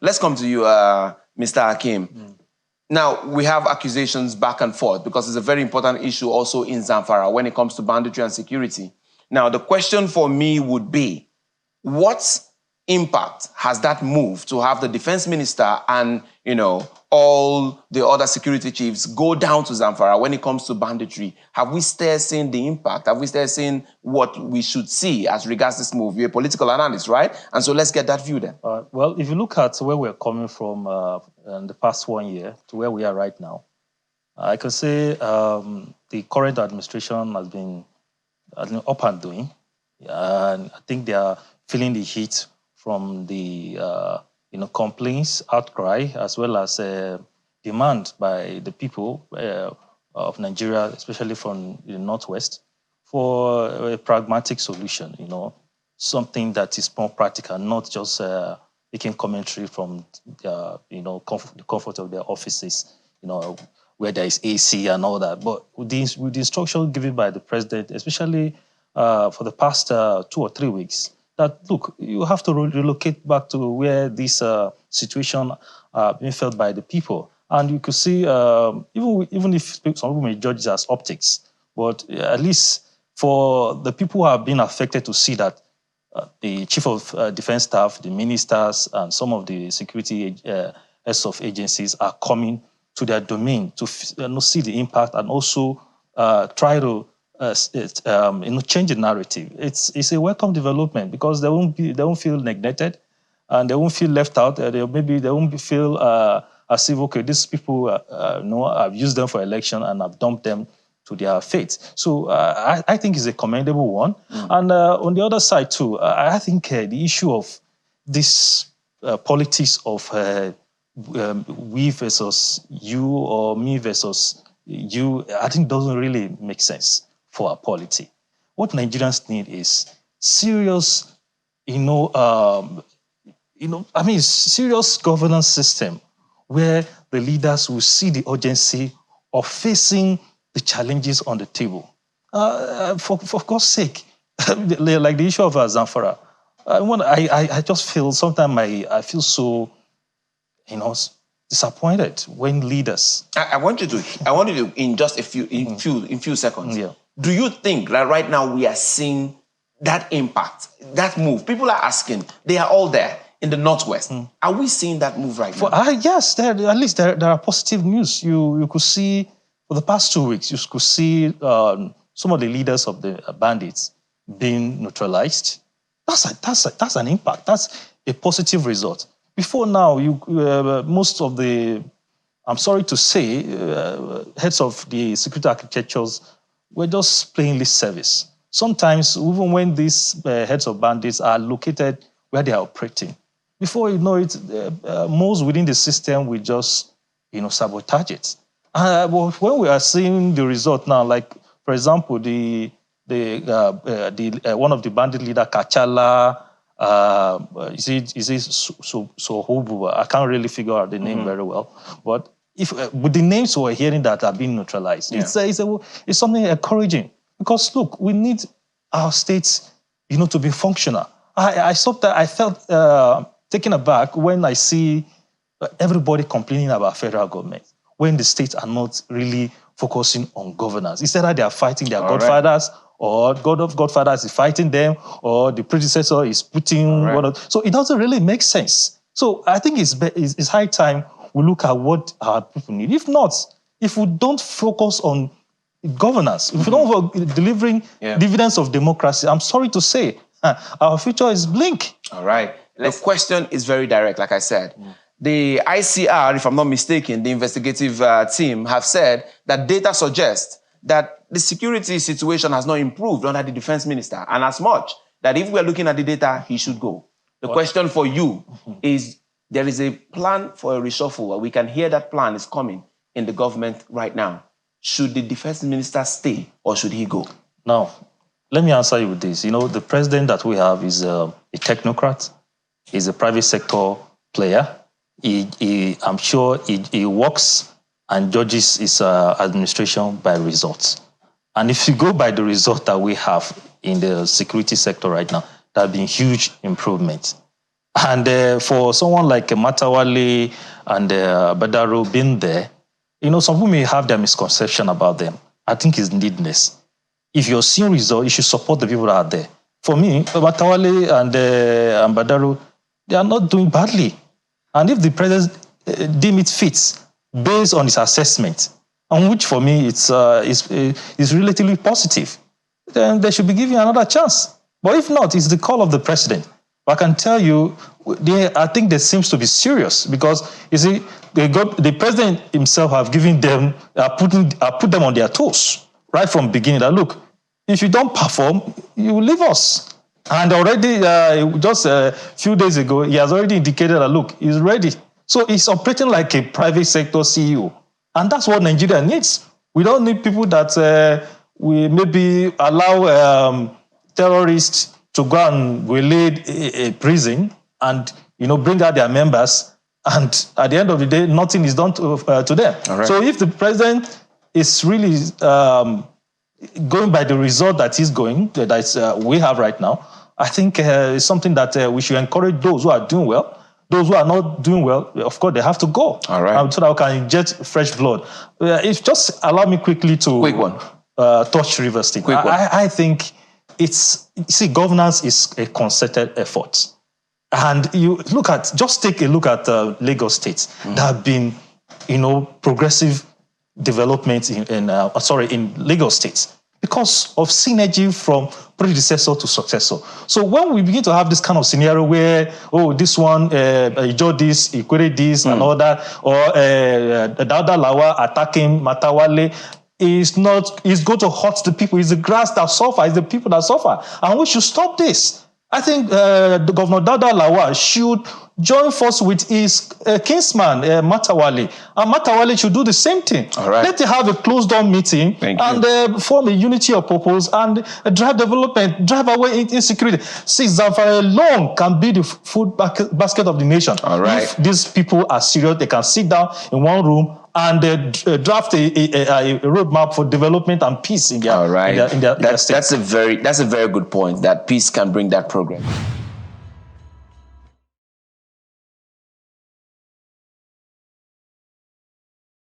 Let's come to you, Mr. Hakeem. Now, we have accusations back and forth because it's a very important issue also in Zamfara when it comes to banditry and security. Now, the question for me would be, what impact has that move to have the defense minister and, all the other security chiefs go down to Zamfara when it comes to banditry? Have we still seen the impact? Have we still seen what we should see as regards this move? You're a political analyst, right? And so let's get that view then. Well, if you look at where we're coming from in the past 1 year to where we are right now, I can say the current administration has been up and doing. And I think they are feeling the heat from the complaints, outcry, as well as demand by the people of Nigeria, especially from the Northwest, for a pragmatic solution, something that is more practical, not just making commentary from the comfort of their offices, where there is AC and all that. But with the instruction given by the president, especially for the past 2 or 3 weeks, that, look, you have to relocate back to where this situation being felt by the people. And you could see, even if some people may judge it as optics, but at least for the people who have been affected to see that the chief of defense staff, the ministers, and some of the security heads of agencies are coming to their domain to see the impact and also try to change the narrative. It's a welcome development because they won't feel neglected and they won't feel left out. They won't feel as if, okay, these people I've used them for election and I've dumped them to their fate. So I think it's a commendable one. And on the other side too, I think the issue of this politics of we versus you or me versus you, I think doesn't really make sense for our polity. What Nigerians need is serious, serious governance system where the leaders will see the urgency of facing the challenges on the table. For God's sake, like the issue of Zamfara, I just feel sometimes I feel so, disappointed when leaders. I want you to in just a few seconds. Yeah. Do you think that right now we are seeing that impact, that move? People are asking. They are all there in the Northwest. Are we seeing that move right now? Yes, at least there are positive news. You could see for the past 2 weeks, you could see some of the leaders of the bandits being neutralized. That's an impact. That's a positive result. Before now, most of the, I'm sorry to say, heads of the security architectures were just playing lip service. Sometimes, even when these heads of bandits are located where they are operating, before you know it, most within the system will just, sabotage it. When we are seeing the result now, like for example, the one of the bandit leader, Kachala, is it Sohubu? I can't really figure out the name very well, but with the names we're hearing that are being neutralized, it's something encouraging because look, we need our states, to be functional. I felt taken aback when I see everybody complaining about federal government when the states are not really focusing on governance. Instead, they are fighting their godfathers, or God of Godfathers is fighting them, or the predecessor is putting one of. So it doesn't really make sense. So I think it's high time we look at what our people need. If not, if we don't focus on governance, if we don't work delivering dividends of democracy, I'm sorry to say, our future is bleak. All right. The question is very direct, like I said. The ICR, if I'm not mistaken, the investigative team have said that data suggests that the security situation has not improved under the defense minister, and as much that if we're looking at the data, he should go. The question for you is, there is a plan for a reshuffle. We can hear that plan is coming in the government right now. Should the defense minister stay or should he go? Now, let me answer you with this. The president that we have is a technocrat. He's a private sector player. I'm sure he works and judges his administration by results. And if you go by the result that we have in the security sector right now, there have been huge improvements. And for someone like Matawale and Badaro being there, some people may have their misconception about them. I think it's needless. If you're seeing results, you should support the people that are there. For me, Matawale and Badaro, they are not doing badly. And if the president deem it fit, based on his assessment, and which for me is relatively positive, then they should be given another chance. But if not, it's the call of the president. But I can tell you, I think there seems to be serious because, you see, the president himself have given them, put them on their toes right from the beginning. That look, if you don't perform, you will leave us. And already, just a few days ago, he has already indicated that look, he's ready. So he's operating like a private sector CEO. And that's what Nigeria needs. We don't need people that we maybe allow terrorists to go and waylay a prison and bring out their members, and at the end of the day, nothing is done to them. Right. So if the president is really going by the result that he's going, that we have right now, I think it's something that we should encourage those who are doing well. Those who are not doing well, of course, they have to go. All right. So that we can inject fresh blood. If just allow me quickly to touch River State. I think governance is a concerted effort. And take a look at Lagos State. There have been, progressive development in Lagos State because of synergy from predecessor to successor. So when we begin to have this kind of scenario where, this one, he did this, he queried this and all that, or Dauda Lawa attacking Matawale, is going to hurt the people. It's the grass that suffers, it's the people that suffer. And we should stop this. I think the Governor Dauda Lawa should join force with his kinsman, Matawale. And Matawale should do the same thing. All right. Let them have a closed-door meeting and form a unity of purpose and drive development, drive away insecurity. See, Zamfara alone can be the food basket of the nation. All right. If these people are serious, they can sit down in one room and draft a roadmap for development and peace in their, in their state. That's a very good point, that peace can bring that progress.